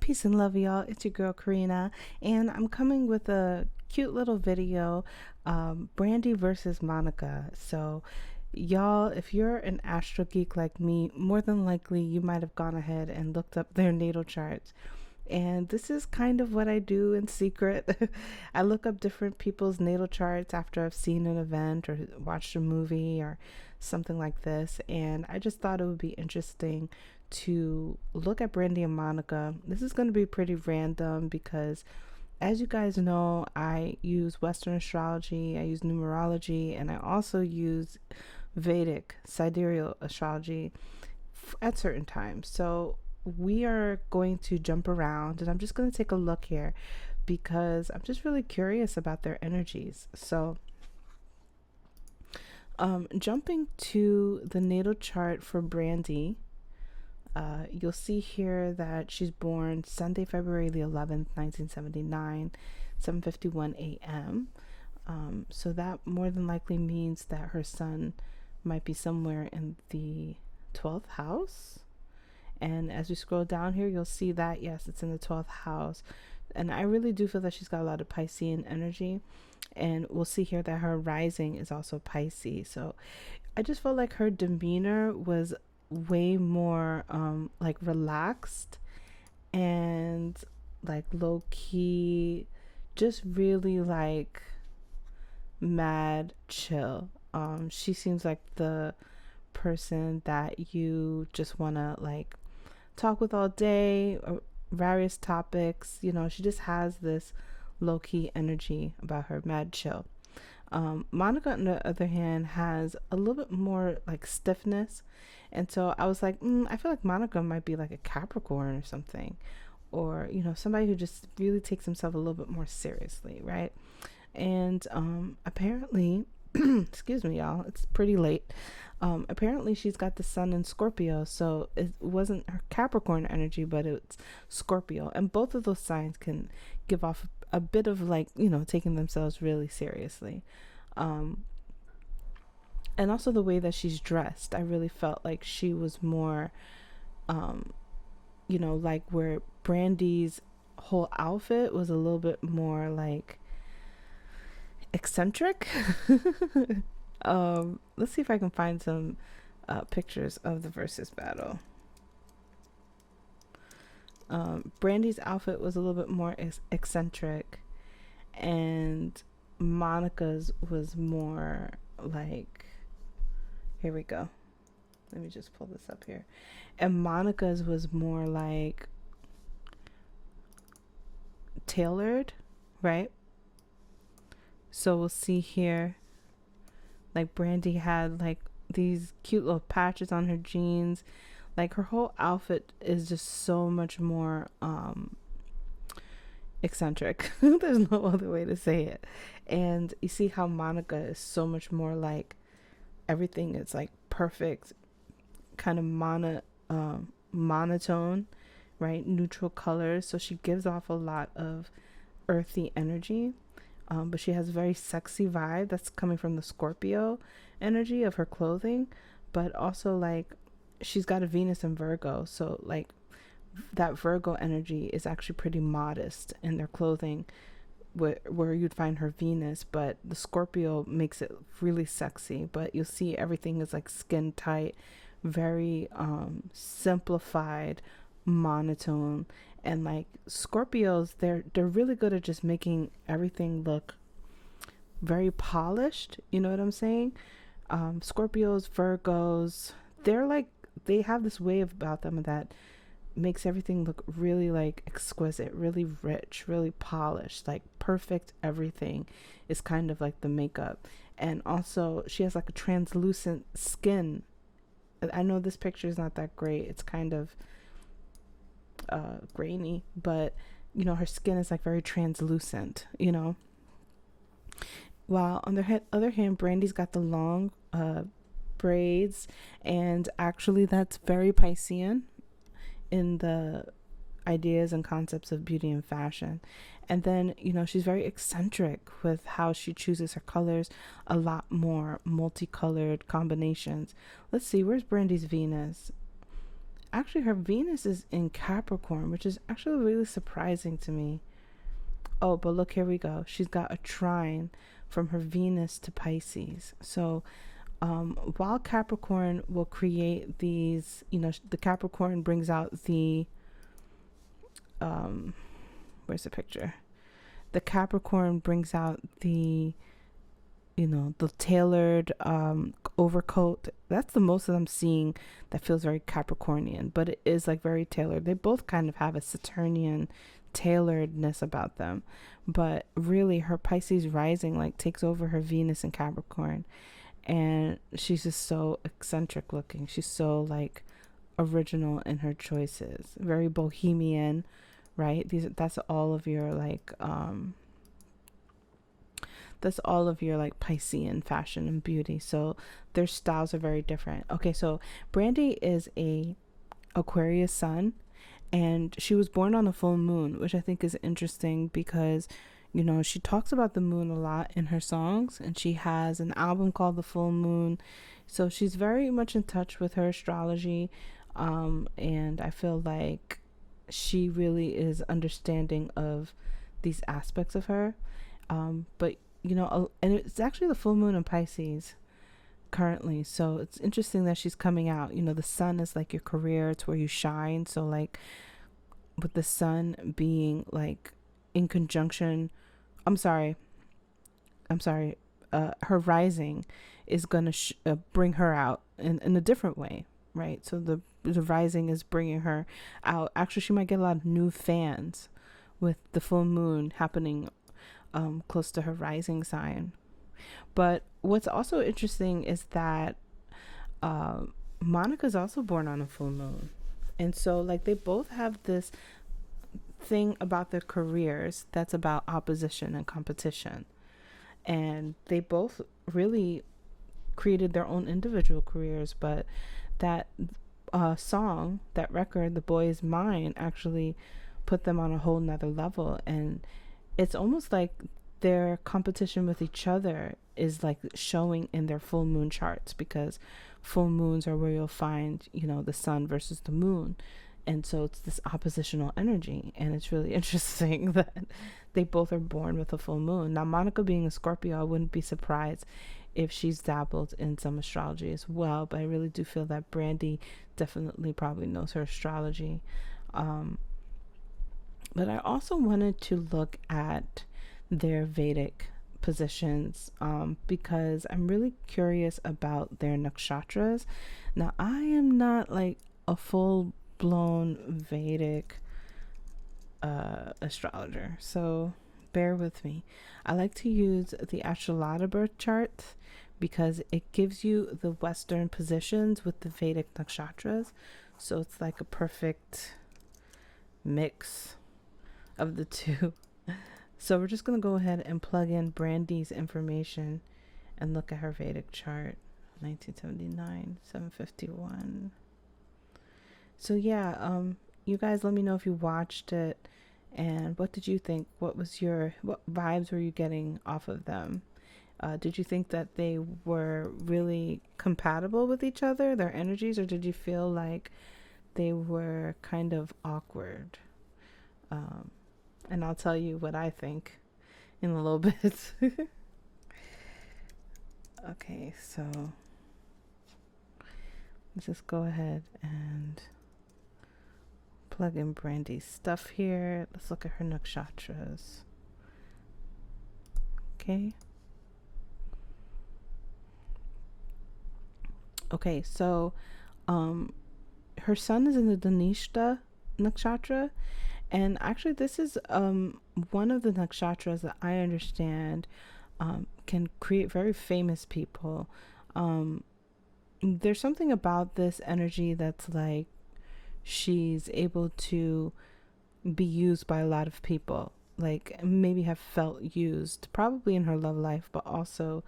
Peace and love, y'all. It's your girl Karina, and I'm coming with a cute little video, Brandy versus Monica. So, y'all, if you're an astro geek like me, more than likely you might have gone ahead and looked up their natal charts. And this is kind of what I do in secret. I look up different people's natal charts after I've seen an event or watched a movie or something like this. And I just thought it would be interesting to look at Brandy and Monica. This is going to be pretty random because, as you guys know, I use Western astrology, I use numerology, and I also use Vedic sidereal astrology at certain times. So we are going to jump around and I'm just going to take a look here because I'm just really curious about their energies. So jumping to the natal chart for Brandy, you'll see here that she's born Sunday, February the 11th, 1979, 7:51 a.m. So that more than likely means that her sun might be somewhere in the 12th house. And as we scroll down here, you'll see that, yes, it's in the 12th house. And I really do feel that she's got a lot of Piscean energy. And we'll see here that her rising is also Pisces. So I just felt like her demeanor was way more like relaxed and like low key, just really like mad chill. She seems like the person that you just want to like talk with all day, or various topics. You know, she just has this low key energy about her, mad chill. Monica, on the other hand, has a little bit more like stiffness. And so I was like, I feel like Monica might be like a Capricorn or something, or, you know, somebody who just really takes himself a little bit more seriously, right? And apparently, excuse me, y'all, it's pretty late. Apparently, she's got the sun in Scorpio, so it wasn't her Capricorn energy, but it's Scorpio. And both of those signs can give off a bit of like, you know, taking themselves really seriously. And also the way that she's dressed, I really felt like she was more, you know, like where Brandy's whole outfit was a little bit more like eccentric. Let's see if I can find some pictures of the versus battle. Brandy's outfit was a little bit more eccentric, and Monica's was more like, here we go. Let me just pull this up here. And Monica's was more like tailored, right? So we'll see here, like Brandy had like these cute little patches on her jeans. Like her whole outfit is just so much more eccentric. There's no other way to say it. And you see how Monica is so much more like everything is like perfect, kind of monotone, right? Neutral colors. So she gives off a lot of earthy energy. But she has a very sexy vibe that's coming from the Scorpio energy of her clothing, but also like she's got a Venus in Virgo, so like that Virgo energy is actually pretty modest in their clothing, where you'd find her Venus, but the Scorpio makes it really sexy. But you'll see everything is like skin tight, very simplified, monotone. And like Scorpios, they're really good at just making everything look very polished. You know what I'm saying? Scorpios, Virgos, they're like, they have this way about them that makes everything look really like exquisite, really rich, really polished, like perfect. Everything is kind of like the makeup. And also she has like a translucent skin. I know this picture is not that great. It's kind of grainy, but you know, her skin is like very translucent, you know. While on the other hand, Brandy's got the long braids, and actually that's very Piscean in the ideas and concepts of beauty and fashion. And then, you know, she's very eccentric with how she chooses her colors, a lot more multicolored combinations. Let's see, where's Brandy's Venus? actually her Venus is in Capricorn, which is actually really surprising to me. Oh, but look, here we go. She's got a trine from her Venus to Pisces. So while Capricorn will create these, the Capricorn brings out the, where's the picture? The Capricorn brings out the, the tailored overcoat. That's the most that I'm seeing that feels very Capricornian, but it is like very tailored. They both kind of have a Saturnian tailoredness about them, but really her Pisces rising like takes over her Venus in Capricorn, and she's just so eccentric looking. She's so like original in her choices, very bohemian, right? That's all of your like Piscean fashion and beauty. So their styles are very different. Okay, so Brandy is a Aquarius sun, and she was born on a full moon, which I think is interesting because she talks about the moon a lot in her songs, and she has an album called The Full Moon. So she's very much in touch with her astrology, and I feel like she really is understanding of these aspects of her. But and it's actually the full moon in Pisces currently, so it's interesting that she's coming out. The sun is like your career, it's where you shine. So like with the sun being like in conjunction, I'm sorry, her rising is gonna bring her out in a different way, right? So the rising is bringing her out. Actually, she might get a lot of new fans with the full moon happening close to her rising sign. But what's also interesting is that Monica's also born on a full moon. And so like they both have this thing about their careers that's about opposition and competition. And they both really created their own individual careers, but that song, that record, The Boy Is Mine, actually put them on a whole nother level. And it's almost like their competition with each other is like showing in their full moon charts, because full moons are where you'll find, the sun versus the moon. And so it's this oppositional energy. And it's really interesting that they both are born with a full moon. Now, Monica being a Scorpio, I wouldn't be surprised if she's dabbled in some astrology as well. But I really do feel that Brandy definitely probably knows her astrology. But I also wanted to look at their Vedic positions because I'm really curious about their nakshatras. Now, I am not like a full-blown Vedic astrologer, so bear with me. I like to use the Astrolata birth chart because it gives you the Western positions with the Vedic nakshatras, so it's like a perfect mix of the two. So we're just going to go ahead and plug in Brandy's information and look at her Vedic chart. 1979, 751. So yeah, you guys let me know if you watched it and what did you think? What vibes were you getting off of them? Did you think that they were really compatible with each other, their energies, or did you feel like they were kind of awkward? And I'll tell you what I think in a little bit. Okay, so let's just go ahead and plug in Brandy's stuff here. Let's look at her nakshatras. Okay. Okay, so her sun is in the Dhanishta nakshatra. And actually, this is one of the nakshatras that I understand can create very famous people. There's something about this energy that's like she's able to be used by a lot of people, like maybe have felt used, probably in her love life, but also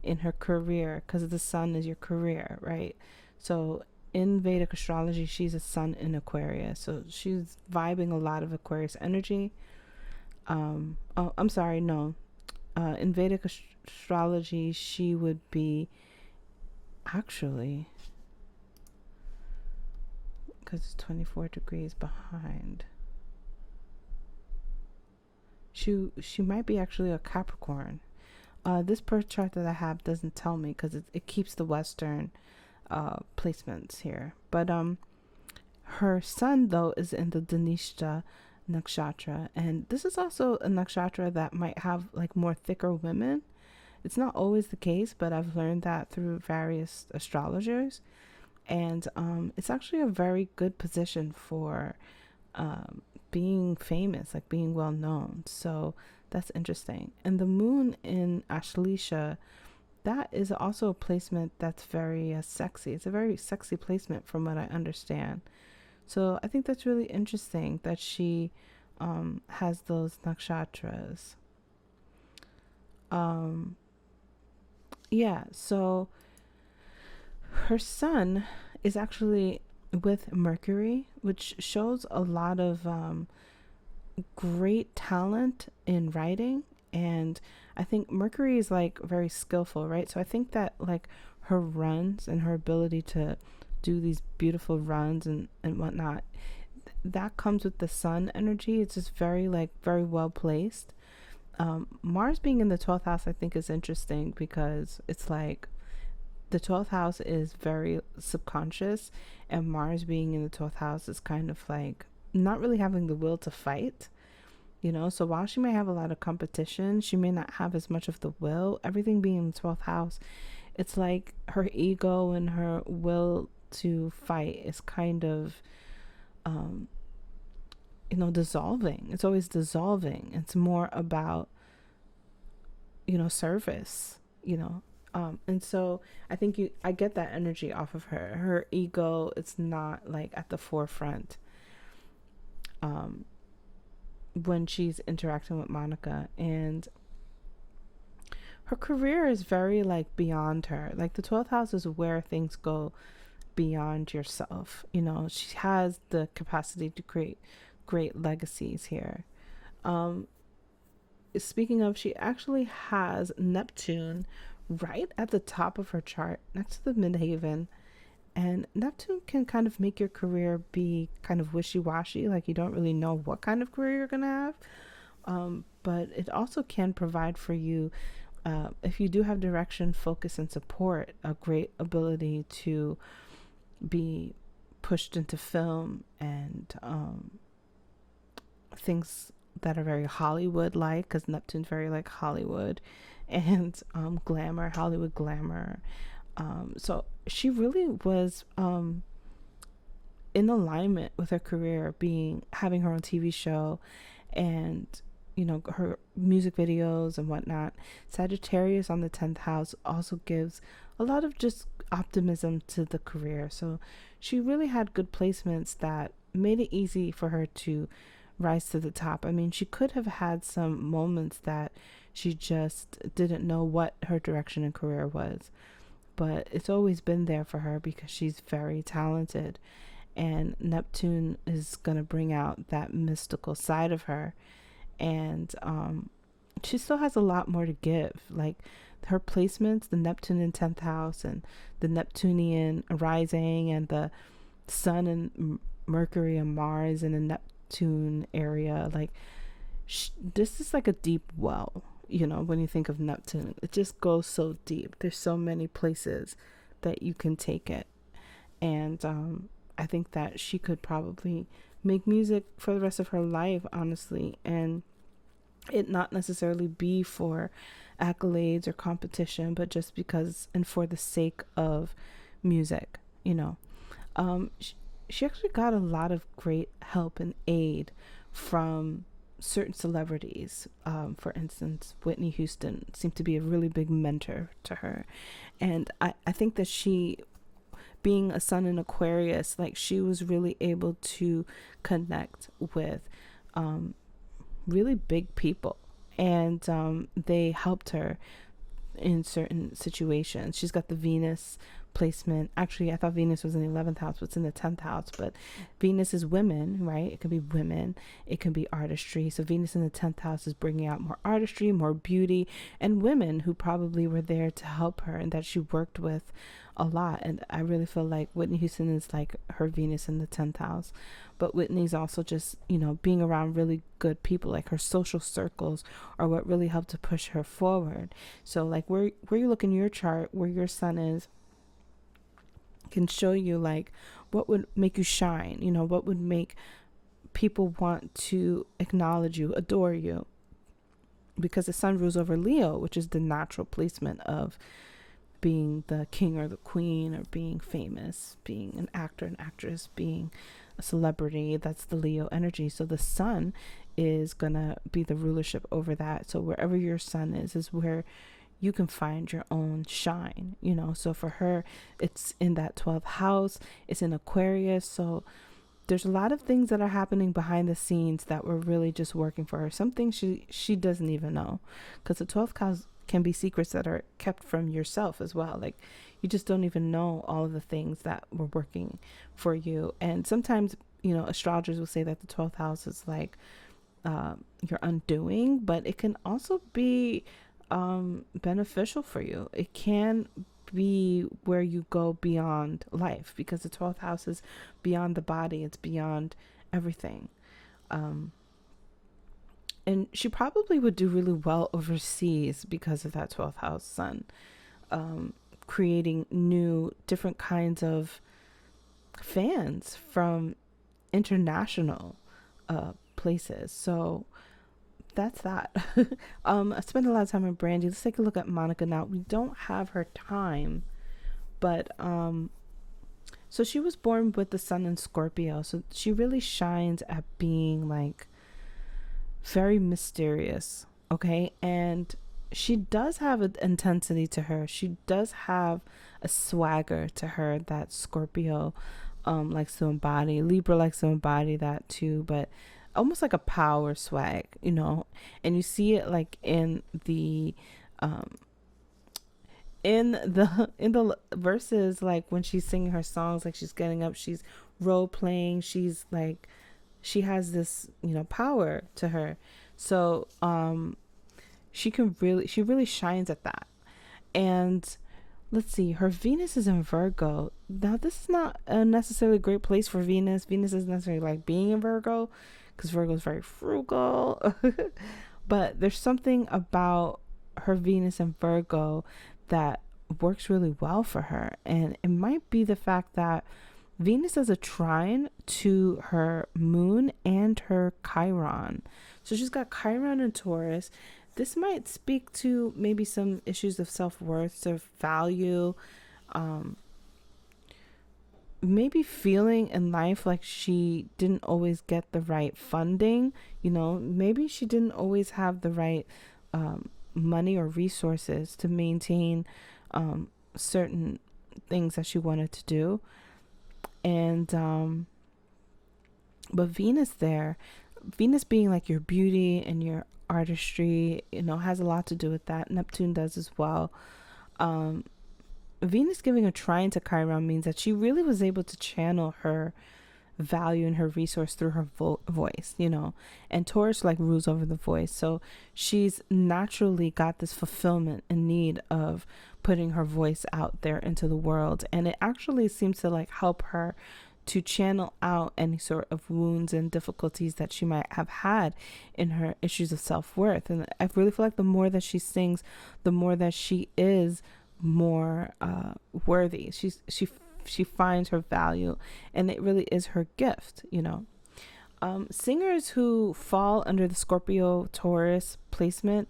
in her career, because the sun is your career, right? So in Vedic astrology, she's a sun in Aquarius, so she's vibing a lot of Aquarius energy. In Vedic astrology, she would be actually because it's 24 degrees behind. She might be actually a Capricorn. This birth chart that I have doesn't tell me because it keeps the Western placements here. But her sun though is in the Dhanishta nakshatra, and this is also a nakshatra that might have like more thicker women. It's not always the case, but I've learned that through various astrologers, and it's actually a very good position for being famous, like being well known. So that's interesting. And the moon in Ashleisha, that is also a placement that's very sexy. It's a very sexy placement from what I understand. So I think that's really interesting that she has those nakshatras. Yeah, so her sun is actually with Mercury, which shows a lot of great talent in writing. And I think Mercury is like very skillful, right? So I think that like her runs and her ability to do these beautiful runs and whatnot, that comes with the sun energy. It's just very like very well placed. Mars being in the 12th house I think is interesting because it's like the 12th house is very subconscious, and Mars being in the 12th house is kind of like not really having the will to fight, you know. So while she may have a lot of competition, she may not have as much of the will. Everything being in the 12th house, it's like her ego and her will to fight is kind of dissolving. It's always dissolving. It's more about service, and so I think I get that energy off of her. Her ego, it's not like at the forefront when she's interacting with Monica. And her career is very like beyond her. Like the 12th house is where things go beyond yourself. She has the capacity to create great legacies here. Speaking of, she actually has Neptune right at the top of her chart next to the midhaven, and Neptune can kind of make your career be kind of wishy-washy, like you don't really know what kind of career you're gonna have, but it also can provide for you, if you do have direction, focus, and support, a great ability to be pushed into film and things that are very Hollywood like, because Neptune's very like Hollywood and glamour, Hollywood glamour. So she really was in alignment with her career, having her own TV show and her music videos and whatnot. Sagittarius on the 10th house also gives a lot of just optimism to the career. So she really had good placements that made it easy for her to rise to the top. I mean, she could have had some moments that she just didn't know what her direction in career was, but it's always been there for her because she's very talented, and Neptune is going to bring out that mystical side of her. And she still has a lot more to give. Like her placements, the Neptune in 10th house and the Neptunian rising and the Sun and Mercury and Mars in the Neptune area, like this is like a deep well. When you think of Neptune, it just goes so deep. There's so many places that you can take it. And I think that she could probably make music for the rest of her life, honestly, and it not necessarily be for accolades or competition, but just because and for the sake of music. She actually got a lot of great help and aid from certain celebrities. For instance, Whitney Houston seemed to be a really big mentor to her. And I think that she, being a sun in Aquarius, like she was really able to connect with really big people. And they helped her in certain situations. She's got the Venus placement. Actually, I thought Venus was in the 11th house, but it's in the 10th house. But Venus is women, right? It could be women. It can be artistry. So Venus in the 10th house is bringing out more artistry, more beauty, and women who probably were there to help her and that she worked with a lot. And I really feel like Whitney Houston is like her Venus in the 10th house. But Whitney's also just, being around really good people. Like her social circles are what really helped to push her forward. So like where you look in your chart, where your sun is, can show you like what would make you shine, what would make people want to acknowledge you, adore you. Because the sun rules over Leo, which is the natural placement of being the king or the queen, or being famous, being an actor, an actress, being a celebrity. That's the Leo energy. So the sun is gonna be the rulership over that. So wherever your sun is where you can find your own shine, so for her, it's in that 12th house, it's in Aquarius. So there's a lot of things that are happening behind the scenes that were really just working for her. Some things she doesn't even know, because the 12th house can be secrets that are kept from yourself as well. Like you just don't even know all of the things that were working for you. And sometimes, astrologers will say that the 12th house is like your undoing, but it can also be beneficial for you. It can be where you go beyond life, because the 12th house is beyond the body. It's beyond everything. And she probably would do really well overseas because of that 12th house sun, creating new, different kinds of fans from international places. So that's that. I spent a lot of time on Brandy. Let's take a look at Monica now. We don't have her time, but so she was born with the sun in Scorpio. So she really shines at being like very mysterious, okay? And she does have an intensity to her. She does have a swagger to her that Scorpio likes to embody. Libra likes to embody that too, but almost like a power swag, and you see it like in the verses, like when she's singing her songs, like she's getting up, she's role playing, she's like, she has this power to her. So she really shines at that. And let's see, her Venus is in Virgo. Now this is not a necessarily great place for Venus. Venus isn't necessarily like being in Virgo, because Virgo is very frugal. But there's something about her Venus in Virgo that works really well for her. And it might be the fact that Venus is a trine to her moon and her Chiron. So she's got Chiron in Taurus. This might speak to maybe some issues of self-worth, self-value, maybe feeling in life like she didn't always get the right funding. Maybe she didn't always have the right money or resources to maintain certain things that she wanted to do. And but Venus being like your beauty and your artistry, has a lot to do with that. Neptune does as well. Venus giving a trine to Chiron means that she really was able to channel her value and her resource through her voice, and Taurus like rules over the voice. So she's naturally got this fulfillment and need of putting her voice out there into the world. And it actually seems to like help her to channel out any sort of wounds and difficulties that she might have had in her issues of self-worth. And I really feel like the more that she sings, the more that she is more worthy. She finds her value, and it really is her gift. Singers who fall under the Scorpio Taurus placement,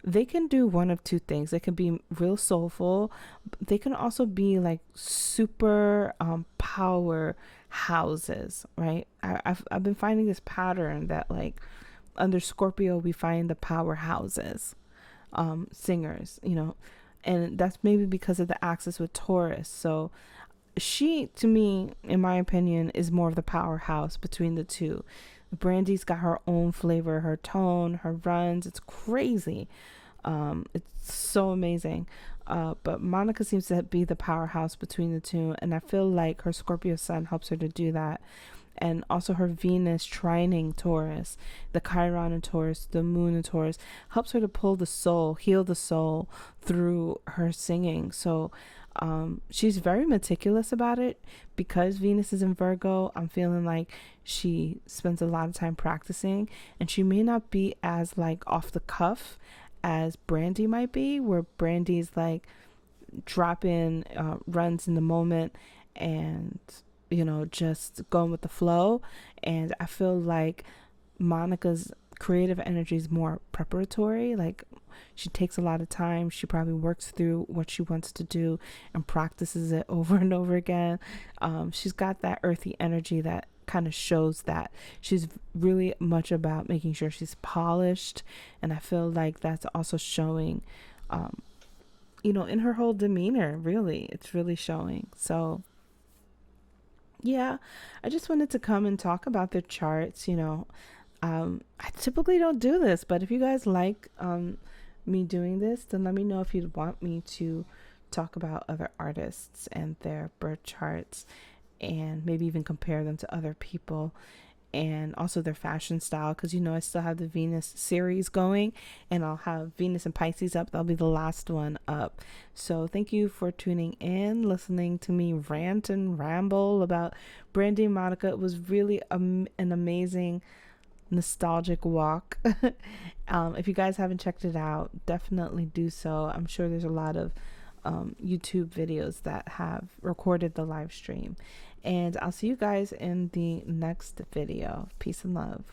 they can do one of two things. They can be real soulful. They can also be like super power houses, right? I've been finding this pattern that like under Scorpio we find the powerhouses, singers, and that's maybe because of the axis with Taurus. So she, to me, in my opinion, is more of the powerhouse between the two. Brandy's got her own flavor, her tone, her runs. It's crazy. It's so amazing. But Monica seems to be the powerhouse between the two, and I feel like her Scorpio sun helps her to do that. And also her Venus trining Taurus, the Chiron in Taurus, the moon in Taurus, helps her to pull the soul, heal the soul through her singing. So she's very meticulous about it. Because Venus is in Virgo, I'm feeling like she spends a lot of time practicing, and she may not be as like off the cuff as Brandy might be, where Brandy's like drop in, runs in the moment, and just going with the flow. And I feel like Monica's creative energy is more preparatory. Like, she takes a lot of time. She probably works through what she wants to do and practices it over and over again. She's got that earthy energy that kind of shows that she's really much about making sure she's polished. And I feel like that's also showing, in her whole demeanor. Really, it's really showing. So yeah, I just wanted to come and talk about the charts. I typically don't do this, but if you guys like me doing this, then let me know if you'd want me to talk about other artists and their birth charts, and maybe even compare them to other people, and also their fashion style, because I still have the Venus series going, and I'll have Venus and Pisces up. That'll be the last one up. So thank you for tuning in, listening to me rant and ramble about Brandy and Monica. It was really an amazing nostalgic walk. If you guys haven't checked it out, definitely do so. I'm sure there's a lot of YouTube videos that have recorded the live stream. And I'll see you guys in the next video. Peace and love.